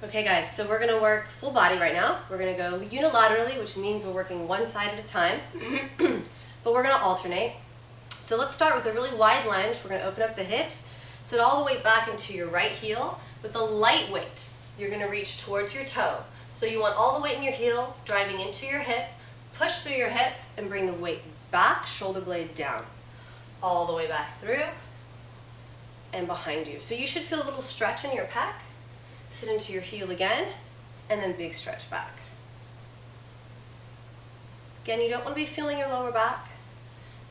Okay guys, so we're going to work full body right now. We're going to go unilaterally, which means we're working one side at a time, but we're going to alternate. So let's start with a really wide lunge. We're going to open up the hips, sit all the way back into your right heel with a light weight. You're going to reach towards your toe. So you want all the weight in your heel, driving into your hip, push through your hip, and bring the weight back, shoulder blade down. All the way back through and behind you. So you should feel a little stretch in your pec. Sit into your heel again, and then big stretch back. Again, you don't want to be feeling your lower back.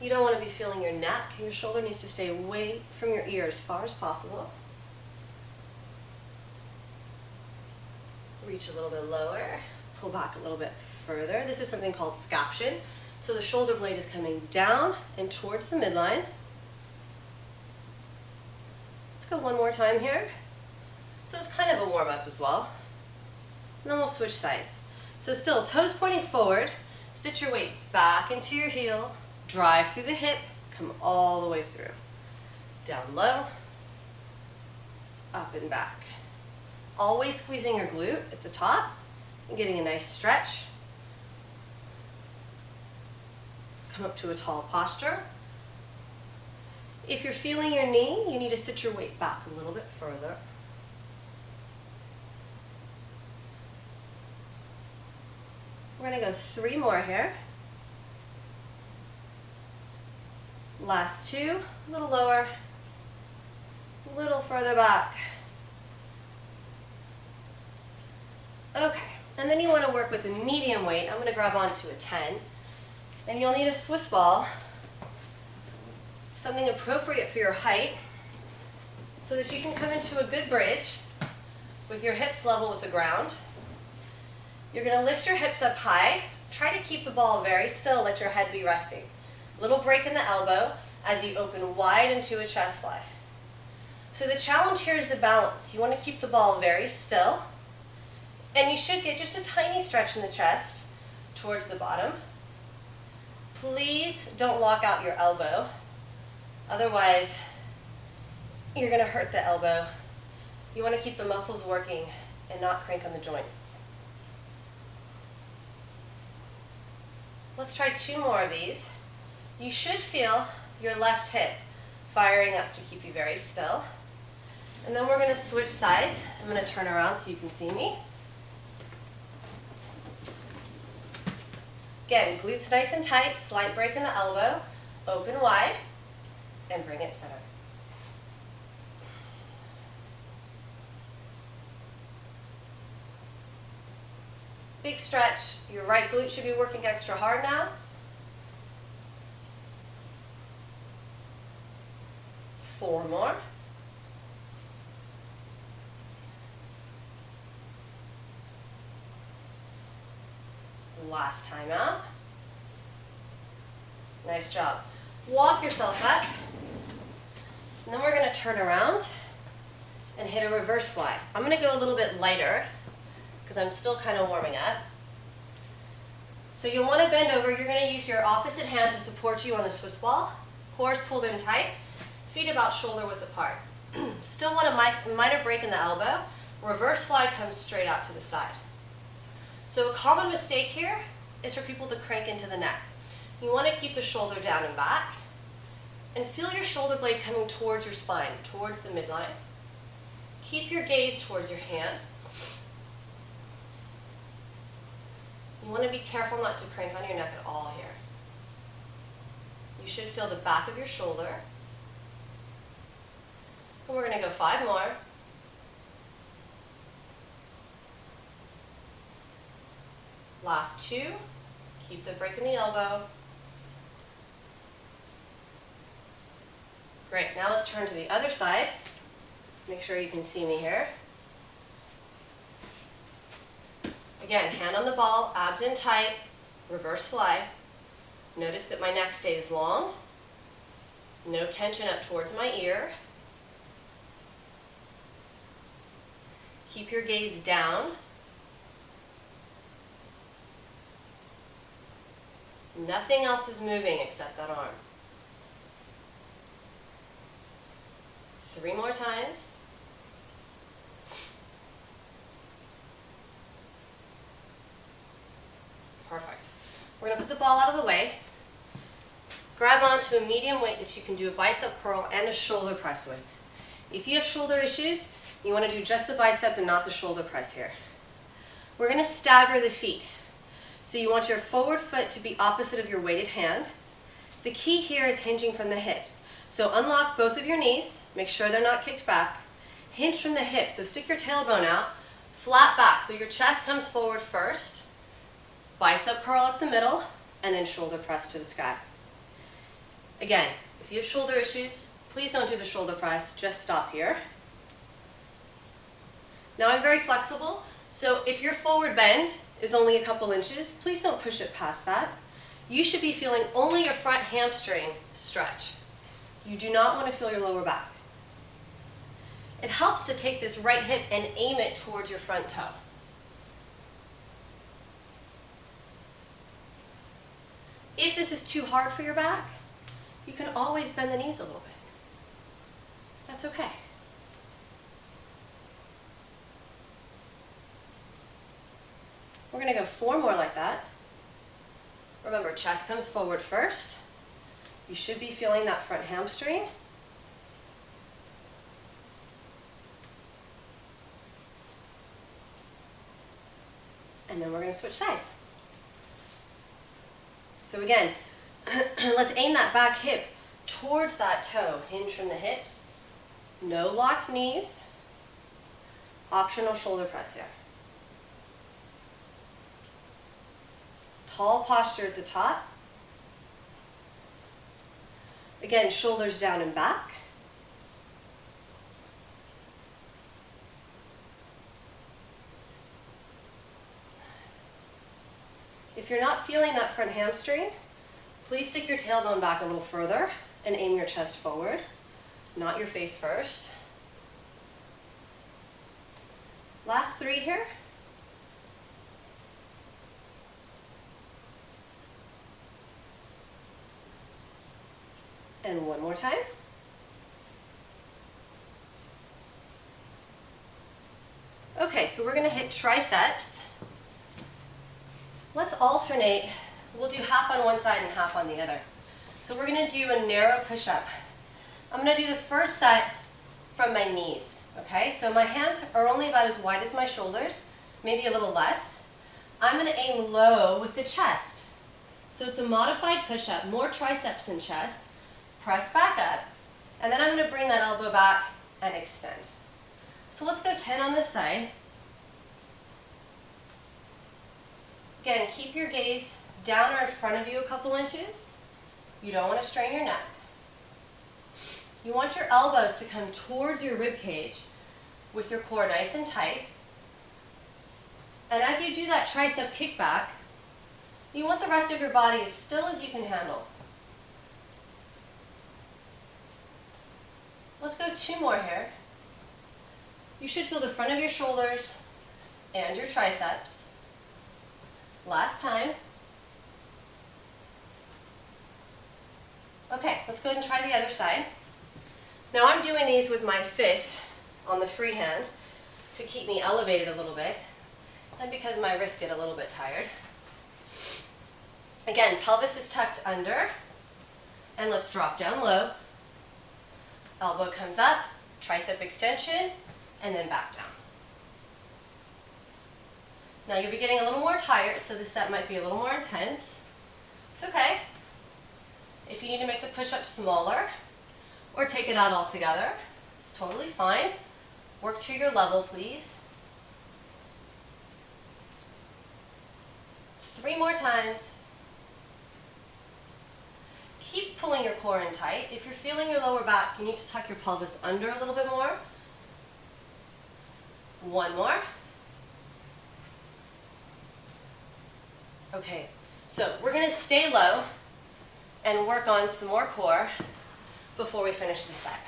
You don't want to be feeling your neck. Your shoulder needs to stay away from your ear as far as possible. Reach a little bit lower, pull back a little bit further. This is something called scaption. So the shoulder blade is coming down and towards the midline. Let's go one more time here. So it's kind of a warm-up as well. And then we'll switch sides. So still, toes pointing forward, sit your weight back into your heel, drive through the hip, come all the way through. Down low, up and back. Always squeezing your glute at the top and getting a nice stretch. Come up to a tall posture. If you're feeling your knee, you need to sit your weight back a little bit further. We're going to go 3 more here. Last 2, a little lower, a little further back. Okay, and then you want to work with a medium weight. I'm going to grab onto a 10. And you'll need a Swiss ball, something appropriate for your height, so that you can come into a good bridge with your hips level with the ground. You're going to lift your hips up high. Try to keep the ball very still. Let your head be resting. Little break in the elbow as you open wide into a chest fly. So the challenge here is the balance. You want to keep the ball very still. And you should get just a tiny stretch in the chest towards the bottom. Please don't lock out your elbow. Otherwise, you're going to hurt the elbow. You want to keep the muscles working and not crank on the joints. Let's try 2 more of these. You should feel your left hip firing up to keep you very still. And then we're going to switch sides. I'm going to turn around so you can see me. Again, glutes nice and tight, slight break in the elbow, open wide, and bring it center. Big stretch. Your right glute should be working extra hard now. Four more. Last time out. Nice job. Walk yourself up. And then we're going to turn around and hit a reverse fly. I'm going to go a little bit lighter because I'm still kind of warming up. So you'll want to bend over. You're going to use your opposite hand to support you on the Swiss ball. Core's pulled in tight. Feet about shoulder width apart. Still want a minor break in the elbow. Reverse fly comes straight out to the side. So a common mistake here is for people to crank into the neck. You want to keep the shoulder down and back. And feel your shoulder blade coming towards your spine, towards the midline. Keep your gaze towards your hand. You want to be careful not to crank on your neck at all here. You should feel the back of your shoulder. And we're going to go 5 more. Last 2. Keep the break in the elbow. Great, now let's turn to the other side. Make sure you can see me here. Again, hand on the ball, abs in tight, reverse fly. Notice that my neck stays long. No tension up towards my ear. Keep your gaze down. Nothing else is moving except that arm. 3 more times. fall out of the way. Grab onto a medium weight that you can do a bicep curl and a shoulder press with. If you have shoulder issues, you want to do just the bicep and not the shoulder press here. We're going to stagger the feet. So you want your forward foot to be opposite of your weighted hand. The key here is hinging from the hips. So unlock both of your knees, make sure they're not kicked back. Hinge from the hips, so stick your tailbone out, flat back, so your chest comes forward first, bicep curl up the middle, and then shoulder press to the sky. Again, if you have shoulder issues, please don't do the shoulder press, just stop here. Now I'm very flexible, so if your forward bend is only a couple inches, please don't push it past that. You should be feeling only your front hamstring stretch. You do not want to feel your lower back. It helps to take this right hip and aim it towards your front toe. If this is too hard for your back, you can always bend the knees a little bit. That's okay. We're going to go 4 more like that. Remember, chest comes forward first. You should be feeling that front hamstring. And then we're going to switch sides. So again, let's aim that back hip towards that toe. Hinge from the hips. No locked knees. Optional shoulder press here. Tall posture at the top. Again, shoulders down and back. If you're not feeling that front hamstring, please stick your tailbone back a little further and aim your chest forward, not your face first. Last 3 here. And 1 more time. Okay, so we're going to hit triceps. Let's alternate. We'll do half on one side and half on the other. So we're going to do a narrow push-up. I'm going to do the first set from my knees. Okay, so my hands are only about as wide as my shoulders, maybe a little less. I'm going to aim low with the chest. So it's a modified push-up, more triceps than chest. Press back up, and then I'm going to bring that elbow back and extend. So let's go 10 on this side. Again, keep your gaze down or in front of you a couple inches. You don't want to strain your neck. You want your elbows to come towards your rib cage with your core nice and tight. And as you do that tricep kickback, you want the rest of your body as still as you can handle. Let's go 2 more here. You should feel the front of your shoulders and your triceps. Last time. Okay, let's go ahead and try the other side. Now I'm doing these with my fist on the free hand to keep me elevated a little bit, and because my wrists get a little bit tired. Again, pelvis is tucked under, and let's drop down low. Elbow comes up, tricep extension, and then back down. Now you'll be getting a little more tired, so this set might be a little more intense. It's okay. If you need to make the push-up smaller or take it out altogether, it's totally fine. Work to your level, please. 3 more times. Keep pulling your core in tight. If you're feeling your lower back, you need to tuck your pelvis under a little bit more. 1 more. Okay, so we're going to stay low and work on some more core before we finish the set.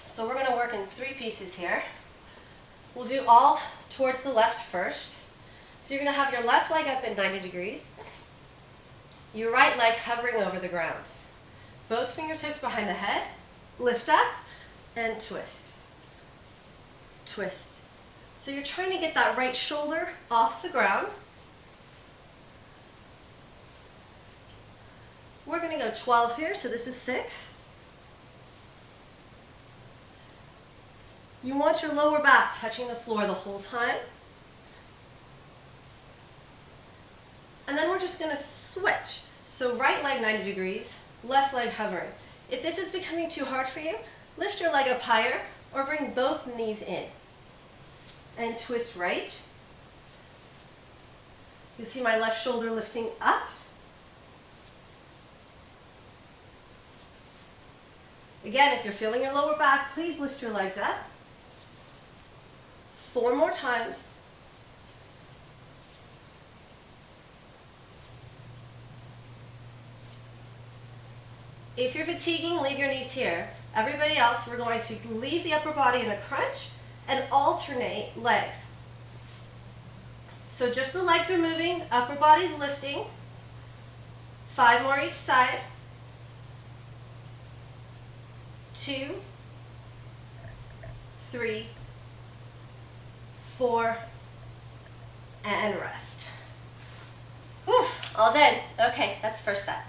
So we're going to work in 3 pieces here. We'll do all towards the left first. So you're going to have your left leg up at 90 degrees, your right leg hovering over the ground. Both fingertips behind the head, lift up, and twist. Twist. So you're trying to get that right shoulder off the ground. we're going to go 12 here, so this is 6. You want your lower back touching the floor the whole time. And then we're just going to switch. So right leg 90 degrees, left leg hovering. If this is becoming too hard for you, lift your leg up higher or bring both knees in. And twist right. You see my left shoulder lifting up. Again, if you're feeling your lower back, please lift your legs up. 4 more times. If you're fatiguing, leave your knees here. Everybody else, we're going to leave the upper body in a crunch and alternate legs. So just the legs are moving, upper body's lifting. 5 more each side. 2, 3, 4, and rest. Whew, all done. Okay, that's first set.